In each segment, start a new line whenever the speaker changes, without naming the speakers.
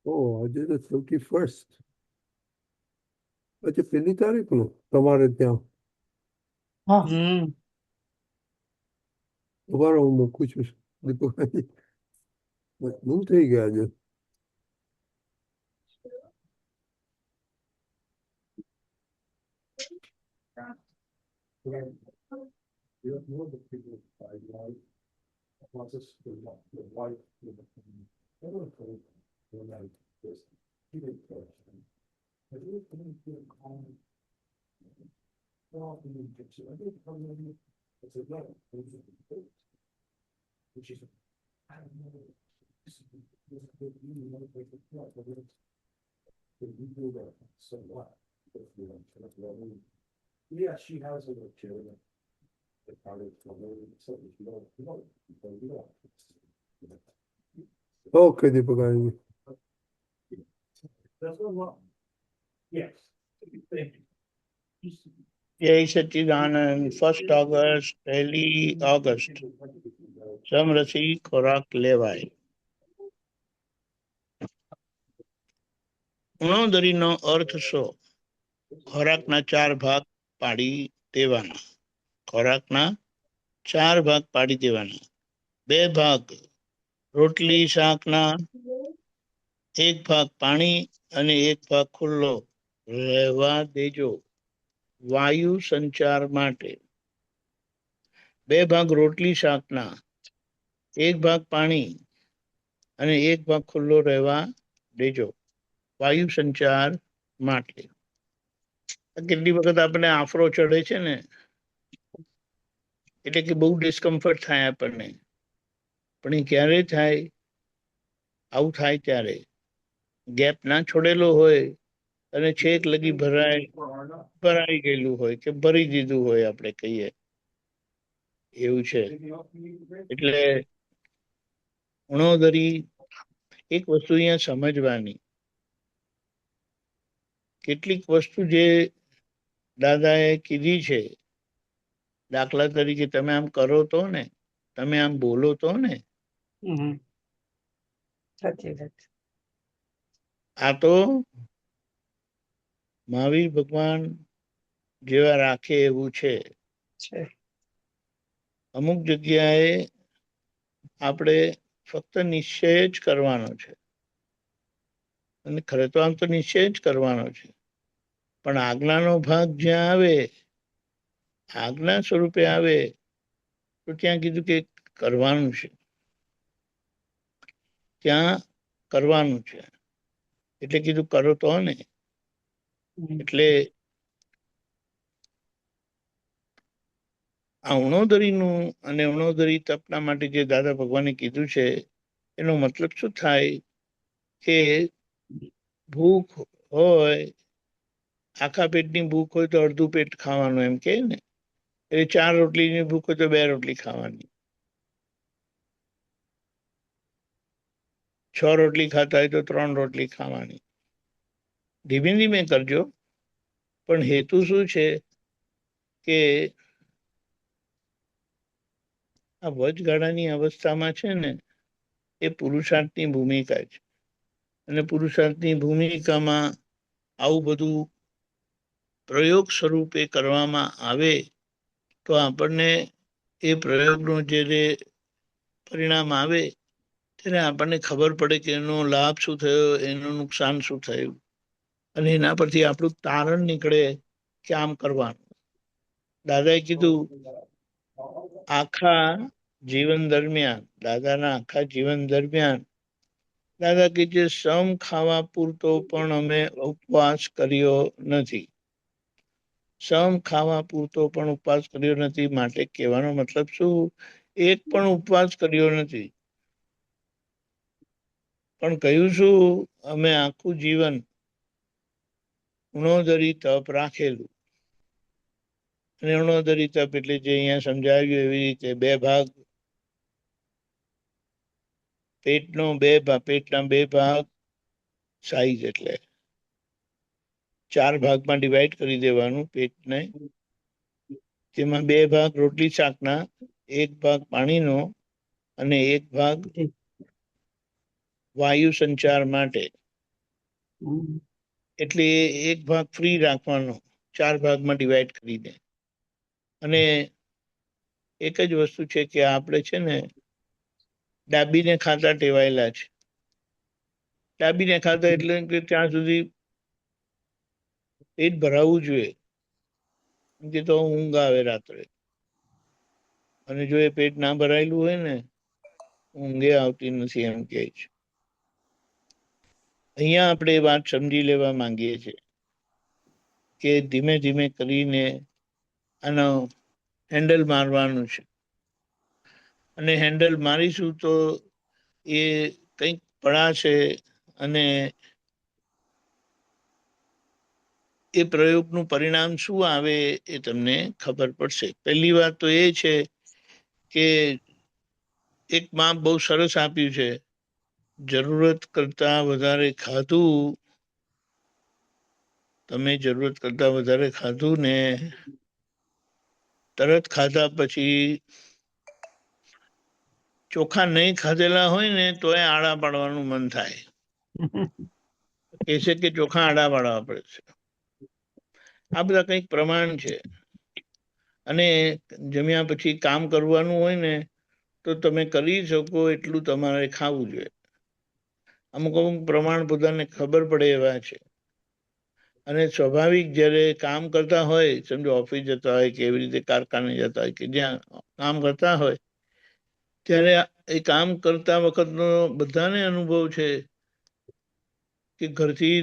આજે તો 31st. પછી પેલી તારીખનું તમારે ત્યાં.
હા
તમારો હું મૂકું છું દીપકભાઈ. બહુ થઈ ગયા આજે. ઓકે દીપકભાઈ.
જય સચ્ચિદાનંદ. 1 ઓગસ્ટ, 1 ઓગસ્ટ સમરસી ખોરાક લેવાય. ઉણોદરીનો અર્થ શું? ખોરાકના 4 ભાગ પાડી દેવાના. ખોરાકના 4 ભાગ પાડી દેવાના. 2 ભાગ રોટલી શાકના, 1 ભાગ પાણી અને 1 ભાગ ખુલ્લો રહેવા દેજો વાયુ સંચાર માટે. 2 ભાગ રોટલી શાકના, 1 ભાગ પાણી અને 1 ભાગ ખુલ્લો રહેવા દેજો વાયુ સંચાર માટે. કેટલી વખત આપણને આફરો ચડે છે ને, એટલે કે બહુ ડિસ્કમ્ફર્ટ થાય આપણને. પણ એ ક્યારે થાય? આવું થાય ત્યારે ગેપ ના છોડેલો હોય અને છેક લગી ભરાઈ ગયેલું હોય કે ભરી દીધું હોય, આપણે કહીએ એવું છે. એટલે ઉણોદરી એક વસ્તુ અહીંયા સમજવાની, કેટલીક વસ્તુ જે દાદાએ કીધી છે, દાખલા તરીકે તમે આમ કરો તો ને, તમે આમ બોલો તો ને, આ તો મહાવીર ભગવાન જેવા રાખે એવું છે. અમુક જગ્યાએ આપણે ફક્ત નિશ્ચય જ કરવાનો છે, અને ખરે તો આમ તો નિશ્ચય જ કરવાનો છે, પણ આજ્ઞાનો ભાગ જ્યાં આવે, આજ્ઞા સ્વરૂપે આવે, તો ત્યાં કીધું કે કરવાનું છે, ત્યાં કરવાનું છે. એટલે કીધું કરો તો ને. એટલે આ ઉણોદરીનું અને ઉણોદરી તપના માટે જે દાદા ભગવાને કીધું છે, એનો મતલબ શું થાય કે ભૂખ હોય, આખા પેટની ભૂખ હોય તો અડધું પેટ ખાવાનું, એમ કે ને. એટલે 4 રોટલીની ભૂખ હોય તો 2 રોટલી ખાવાની, 6 રોટલી ખાતા હોય તો 3 રોટલી ખાવાની. ધીમે ધીમે કરજો, પણ હેતુ શું છે કે આ વચગાળાની અવસ્થામાં છે ને, એ પુરુષાર્થની ભૂમિકા છે, અને પુરુષાર્થની ભૂમિકામાં આવું બધું પ્રયોગ સ્વરૂપે કરવામાં આવે તો આપણને એ પ્રયોગનું જે પરિણામ આવે ત્યારે આપણને ખબર પડે કે એનો લાભ શું થયો, એનું નુકસાન શું થયું, અને એના પરથી આપણું તારણ નીકળે કે આમ કરવાનું. દાદાએ કીધું આખા જીવન દરમિયાન, દાદાના આખા જીવન દરમિયાન દાદા કે જે સમ ખાવા પૂરતો પણ અમે ઉપવાસ કર્યો નથી. સમ ખાવા પૂરતો પણ ઉપવાસ કર્યો નથી, માટે કહેવાનો મતલબ શું? એક પણ ઉપવાસ કર્યો નથી, પણ કહ્યું શું? અમે આખું જીવન ઉણોદરી તપ રાખેલું. અને ઉણોદરી તપ એટલે જે અહીંયા સમજાવ્યું એવી રીતે 2 ભાગ, પેટના 2 ભાગ સાઈઝ, એટલે 4 ભાગમાં ડિવાઈડ કરી દેવાનું પેટને. તેમાં 2 ભાગ રોટલી શાકના, 1 ભાગ પાણીનો અને 1 ભાગ વાયુ સંચાર માટે.
હમ.
એટલે એક ભાગ ફ્રી રાખવાનો, 4 ભાગમાં ડિવાઈડ કરીને. અને એક જ વસ્તુ છે કે આપણે છે ને ડાબીને ખાતા ટેવાયેલા છે. ડાબીને ખાતા એટલે કે ત્યાં સુધી પેટ ભરાવવું જોઈએ, કે તો ઊંઘ આવે રાત્રે. અને જો એ પેટ ના ભરાયેલું હોય ને, ઊંઘે આવતી નથી એમ કહે છે. અહીંયા આપણે એ વાત સમજી લેવા માંગીએ છીએ કે ધીમે ધીમે કરીને આનો હેન્ડલ મારવાનું છે. અને હેન્ડલ મારીશું તો એ કંઈક પડાશે અને એ પ્રયોગનું પરિણામ શું આવે એ તમને ખબર પડશે. પહેલી વાત તો એ છે કે એક માપ બહુ સરસ આપ્યું છે, જરૂરત કરતા વધારે ખાધું. તમે જરૂરત કરતા વધારે ખાધું ને તરત ખાધા પછી ચોખા નહીં ખાધેલા હોય ને તો એ આડા પાડવાનું મન થાય. કહેશે કે ચોખા આડા પાડવા પડે છે. આ બધા કંઈક પ્રમાણ છે. અને જમ્યા પછી કામ કરવાનું હોય ને તો તમે કરી શકો એટલું તમારે ખાવું જોઈએ. અમુક અમુક પ્રમાણ બધાને ખબર પડે એવા છે. અને સ્વાભાવિક જ્યારે કામ કરતા હોય, સમજો ઓફિસ જતા હોય કે એવી રીતે કારખાને જતા હોય કે જ્યાં કામ કરતા હોય, ત્યારે એ કામ કરતા વખતનો બધાને અનુભવ છે કે ઘરથી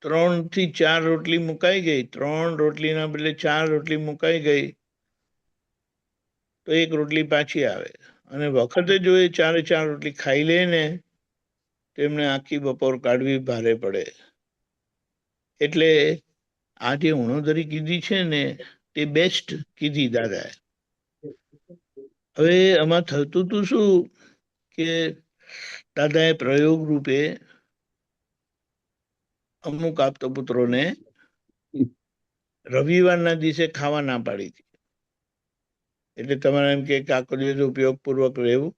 3 થી 4 રોટલી મુકાઈ ગઈ, 3 રોટલીના બદલે 4 રોટલી મુકાઈ ગઈ, તો 1 રોટલી પાછી આવે. અને વખતે જો એ 4 રોટલી ખાઈ લે ને તો એમને આખી બપોર કાઢવી ભારે પડે. એટલે આ જે ઉણોદરી કીધી છે ને તે બેસ્ટ કીધી દાદાએ. હવે આમાં થતું તું શું કે દાદાએ પ્રયોગ રૂપે અમુક આપતો પુત્રોને રવિવારના દિવસે ખાવા ના પાડી હતી. એટલે તમારે એમ કે આખો દિવસ ઉપયોગપૂર્વક રહેવું,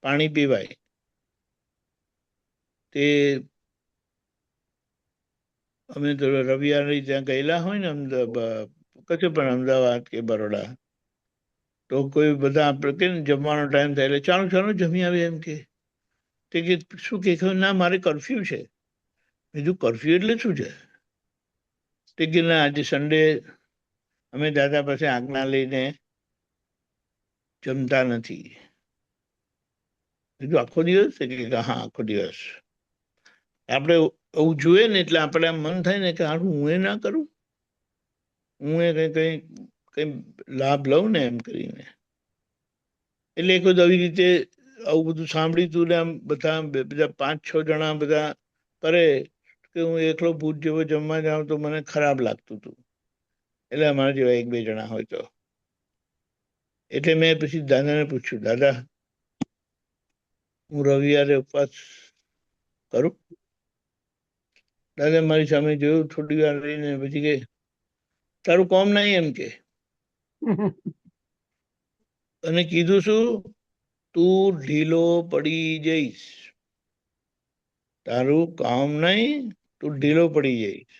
પાણી પીવાય. તે અમે તો રવિવારે ત્યાં ગયેલા હોય ને કશે પણ અમદાવાદ કે બરોડા, તો કોઈ બધા આપણે કે જમવાનો ટાઈમ થાય એટલે ચાલો ચાલો જમી આવે એમ કે. તે કે શું કે ના મારે કરફ્યુ છે. બીજું કરફ્યુ એટલે શું છે? તે કે ના આજે સન્ડે અમે દાદા પાસે આજ્ઞા લઈને જમતા નથી. બીજું આખો દિવસ? કે હા આખો દિવસ. આપણે એવું જોઈએ ને એટલે આપણે આમ મન થાય ને કે હારું હું એ ના કરું, હું એ કઈ કઈ લાભ લઉં ને એમ કરીને. એટલે એક વખત આવી રીતે આવું બધું સાંભળ્યું હતું ને આમ બધા બીજા 5-6 જણા બધા કરે કે હું એકલો ભૂત જેવો જમવા જાઉં તો મને ખરાબ લાગતું હતું. એટલે અમારા જેવા 1-2 જણા હોય તો. એટલે મેં પછી દાદાને પૂછ્યું, દાદા હું રવિવારે ઉપવાસ કરું? દાદા મારી સામે જોયું, થોડી વાર રહીને પછી કે તારું કોમ નહીં એમ કે. અને કીધું શું? તું ઢીલો પડી જઈશ. તારું કામ નહીં, તું ઢીલો પડી જઈશ.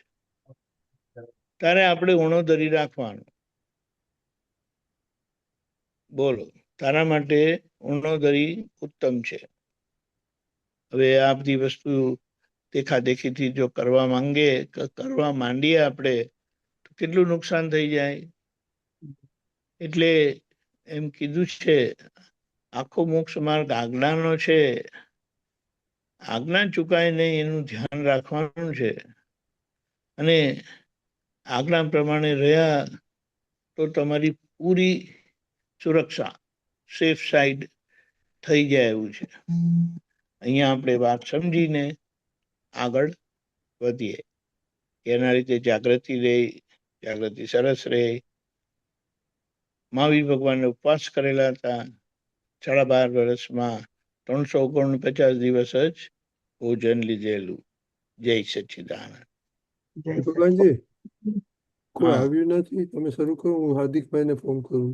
તારે આપણે ઉણોદરી રાખવાનું. બોલો, તારા માટે ઉણોદરી ઉત્તમ છે. હવે આ બધી વસ્તુ દેખાદેખીથી જો કરવા માંગે, કરવા માંડીએ આપણે તો કેટલું નુકસાન થઈ જાય. એટલે એમ કીધું છે આખો મોક્ષ માર્ગ આજ્ઞાનો છે. આજ્ઞા ચુકાય નહીં એનું ધ્યાન રાખવાનું છે. અને આજ્ઞા પ્રમાણે રહ્યા તો તમારી પૂરી સુરક્ષા, સેફ સાઈડ થઈ જાય એવું છે. અહીંયા આપણે વાત સમજીને આગળ વધીએ. એના રીતે જાગૃતિ રહે, જાગૃતિ સરસ રહે. મહાવીર ભગવાનને ઉપવાસ કરેલા હતા. 12.5 વર્ષમાં 349 દિવસ જ ભોજન લીધેલું. જય સચ્ચિદાનંદ.
ભગવાનજી કોઈ
હા,
આવ્યું નથી, તમે શરૂ કરો, હું હાર્દિકભાઈને ફોન કરું.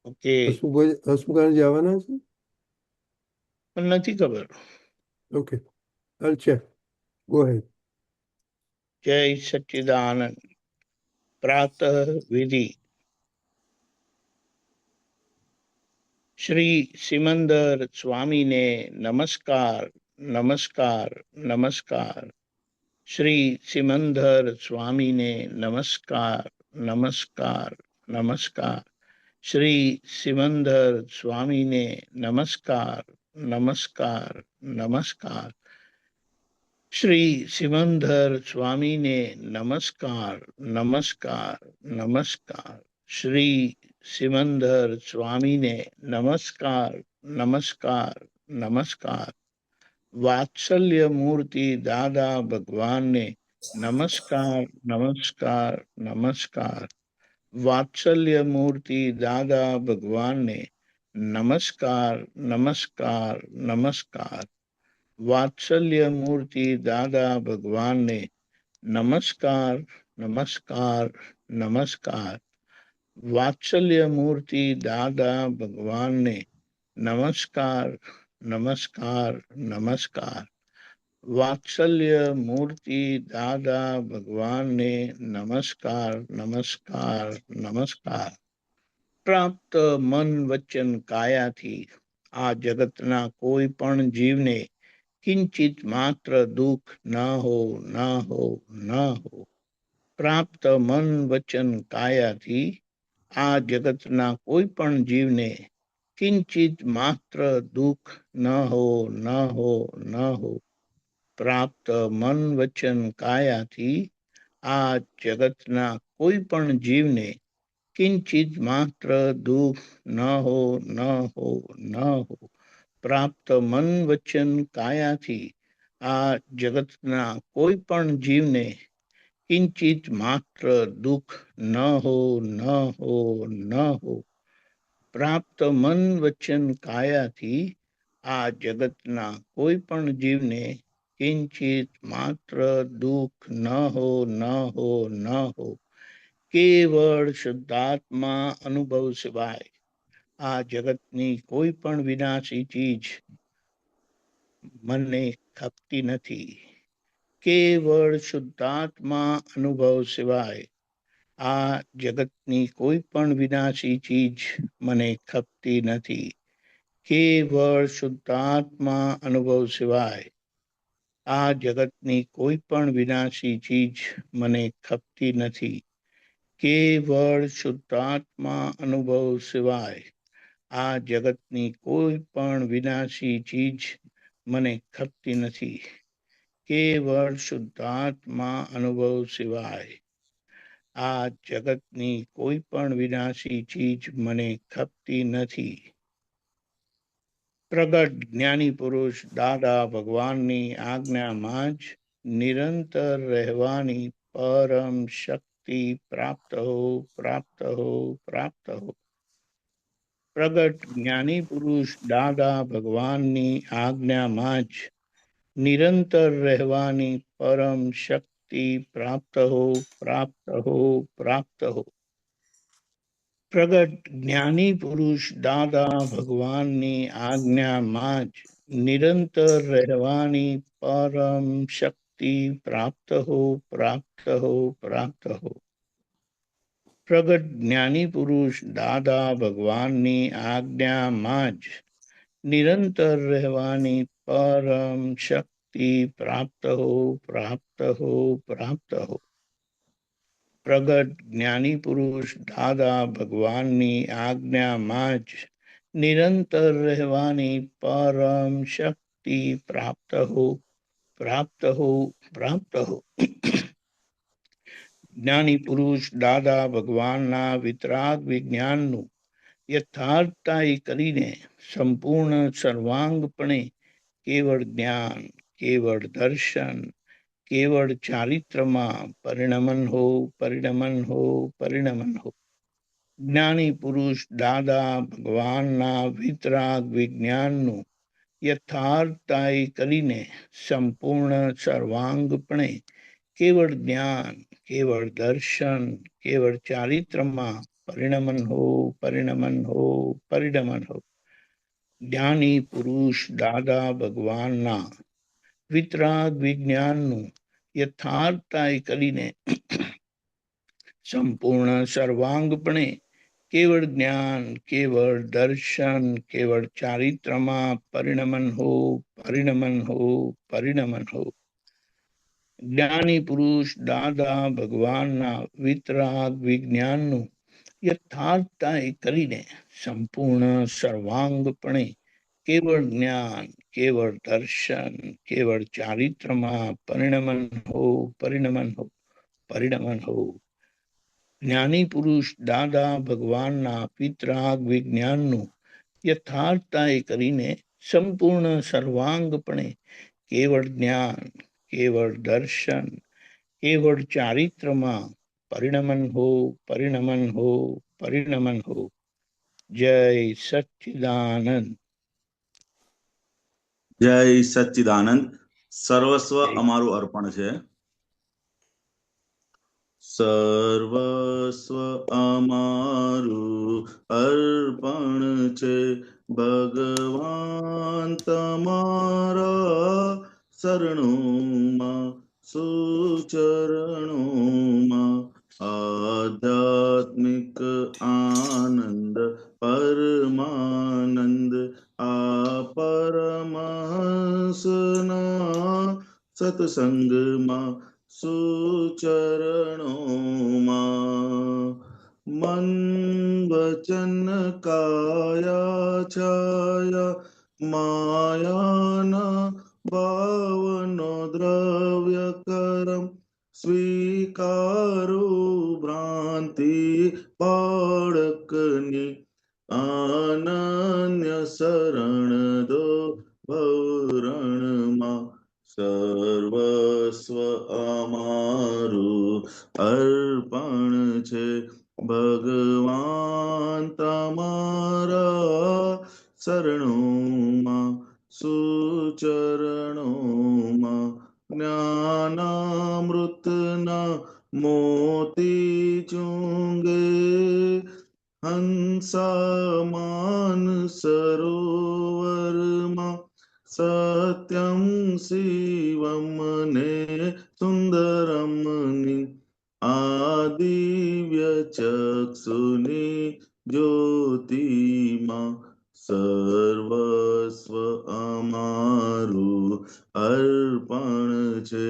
ઓકે.
હસમુખભાઈ આવવાના છે?
પણ નથી ખબર.
Okay, I'll check. Go ahead.
जय सच्चिदानंद। प्रातः विधि। श्री सिमंदर स्वामी ने नमस्कार नमस्कार नमस्कार। श्री सिमंदर स्वामी ने नमस्कार नमस्कार नमस्कार। श्री सिमंदर स्वामी ने नमस्कार नमस्कार नमस्कार। श्री सिमंदर स्वामी ने नमस्कार नमस्कार नमस्कार। श्री सिमंदर स्वामी ने नमस्कार नमस्कार नमस्कार। वात्सल्य मूर्ति दादा भगवान ने नमस्कार नमस्कार नमस्कार। वात्सल्य मूर्ति दादा भगवान ने नमस्कार नमस्कार नमस्कार। वात्सल्य मूर्ति दादा भगवान ने नमस्कार नमस्कार नमस्कार। वात्सल्य मूर्ति दादा भगवान ने नमस्कार नमस्कार नमस्कार। वात्सल्य मूर्ति दादा भगवान ने नमस्कार नमस्कार नमस्कार। પ્રાપ્ત મન વચન કાયાથી આ જગતના કોઈ પણ જીવને કિંચિત માત્ર દુઃખ ન હો ન હો ન હો। પ્રાપ્ત મન વચન કાયાથી આ જગતના કોઈ પણ જીવને કિંચિત માત્ર દુઃખ ન હો ન હો ન હો। પ્રાપ્ત મન વચન કાયાથી આ જગતના કોઈ પણ જીવને किंचित मात्र दुख न हो न हो न हो। प्राप्त मन वचन काया थी आ जगतना कोई पण जीवने किंचित मात्र दुख न हो न हो न हो। प्राप्त मन वचन काया थी आ जगतना कोई पण जीवने किंचित मात्र दुख न हो न हो न हो। केवल शुद्धात्मा अनुभव सिवाय आ जगतनी कोई पण विनाशी चीज मने खपती नथी। केवल शुद्धात्मा अनुभव सिवाय आ जगतनी कोई पण विनाशी चीज मने खपती नथी। केवल शुद्धात्मा अनुभव सिवाय आ जगतनी कोई पण विनाशी चीज मने खपती नथी। केवल शुद्धात्मा अनुभव सिवाय आ जगतनी कोई पण विनाशी चीज मने खपती नथी। केवल शुद्धात्मा अनुभव सिवाय आ जगतनी कोई पण विनाशी चीज मने खपती नथी। प्रगट ज्ञानी पुरुष दादा भगवाननी आज्ञामां ज निरंतर रहवानी परम शक्ति प्राप्त हो प्राप्त हो प्राप्त हो। प्रगट ज्ञानी पुरुष दादा भगवाननी आज्ञामां ज निरंतर रहवानी परम शक्ति प्राप्त हो प्राप्त हो प्राप्त हो। प्रगट ज्ञानी पुरुष दादा भगवाननी आज्ञामां ज निरंतर रहवानी परम शक्ति प्राप्त हो प्राप्त हो प्राप्त हो। प्रगट ज्ञानी पुरुष दादा भगवाननी आज्ञामां ज निरंतर रहवानी परम शक्ति प्राप्त हो प्राप्त हो प्राप्त हो। प्रगट ज्ञानी पुरुष दादा भगवाननी आज्ञामां ज निरंतर रहवानी परम शक्ति प्राप्त हो प्राप्त हो प्राप्त हो। ज्ञानी पुरुष दादा भगवानना वितराग विज्ञानનું યથાર્થતાઈ કરીને સંપૂર્ણ સર્વાંગપણે કેવળ જ્ઞાન કેવળ દર્શન केवल चारित्रमा परिणमन हो परिणमन हो परिणमन हो। ज्ञानी पुरुष दादा भगवान ना वितराग विज्ञाननु यथार्थताई करीने संपूर्ण सर्वांगपणे केवल ज्ञान केवल दर्शन केवल चारित्रमा परिणमन हो परिणमन हो परिणमन हो। ज्ञानी पुरुष दादा भगवान ना વિતરાગ વિજ્ઞાનનું યથાર્થતાય કરીને સંપૂર્ણ સર્વાંગપણે કેવળ જ્ઞાન, કેવળ દર્શન, કેવળ ચારિત્રમાં પરિણમન હો, પરિણમન હો, પરિણમન હો. જ્ઞાની પુરુષ દાદા ભગવાનના વિતરાગ વિજ્ઞાનનું યથાર્થતાય કરીને સંપૂર્ણ સર્વાંગપણે કેવળ જ્ઞાન, કેવળ દર્શન, કેવળ ચારિત્રમાં પરિણમન હો, પરિણમન હો, પરિણમન હો. જ્ઞાની પુરુષ દાદા ભગવાનના વિતરાગ વિજ્ઞાનનું યથાર્થતાય કરીને સંપૂર્ણ સર્વાંગપણે કેવળ જ્ઞાન, કેવળ દર્શન, કેવળ ચારિત્રમાં પરિણમન હો, પરિણમન હો, પરિણમન હો. જય સચ્ચિદાનંદ.
જય સચ્ચિદાનંદ. સર્વસ્વ
જય.
અમારું અર્પણ છે. સર્વસ્વ અમારું અર્પણ છે ભગવાન તમારા શરણોમાં સુચરણોમાં આધ્યાત્મિક આનંદ પરમાનંદ આ પરમહંસના સત્સંગમાં સુચરણોમાં મન વચન કાયા છાયા માયાના ભાવનો દ્રવ્ય કરમ સ્વીકારો ભ્રાંતિ બાળકની અનન્ય શરણ દો ભવરણમાં સર્વસ્વ અમારું અર્પણ છે ભગવાન તમારા શરણોમાં સુચરણોમાં જ્ઞાનામૃતના મોતી ચૂંગે હંસામાન સરોવરમાં સત્યમ શિવમ ને સુંદરમની આદિવ્ય ચક્ષુની જ્યોતિમાં સર્વસ્વ અમારું અર્પણ છે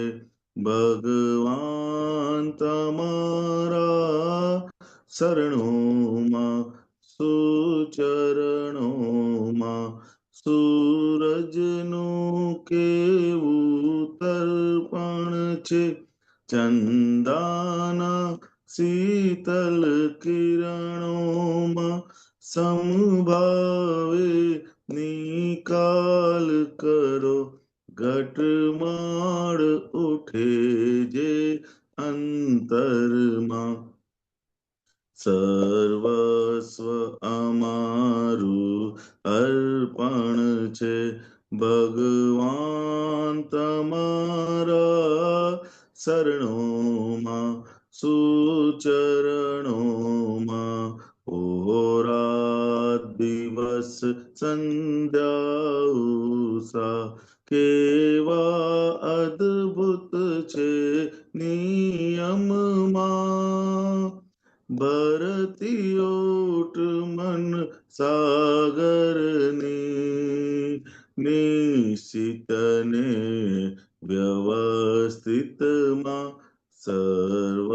ભગવાન તમારા શરણોમાં સુચરણોમાં સૂરજનું કેવું તર્પણ છે ચંદાના શીતલ કિરણોમાં સમભાવે નિકાલ કરો ઘટમાળ ઉઠે જે અંતરમાં સર્વસ્વ અમારું અર્પણ છે ભગવાન તમારા શરણોમાં સુચરણોમાં ઓરાત દિવસ સંધ્યા ઉષા કેવા અદ્ભુત છે નિયમમાં ભરતી ઓટ મન સાગરની નિશ્ચિતને વ્યવસ્થિતમાં સર્વ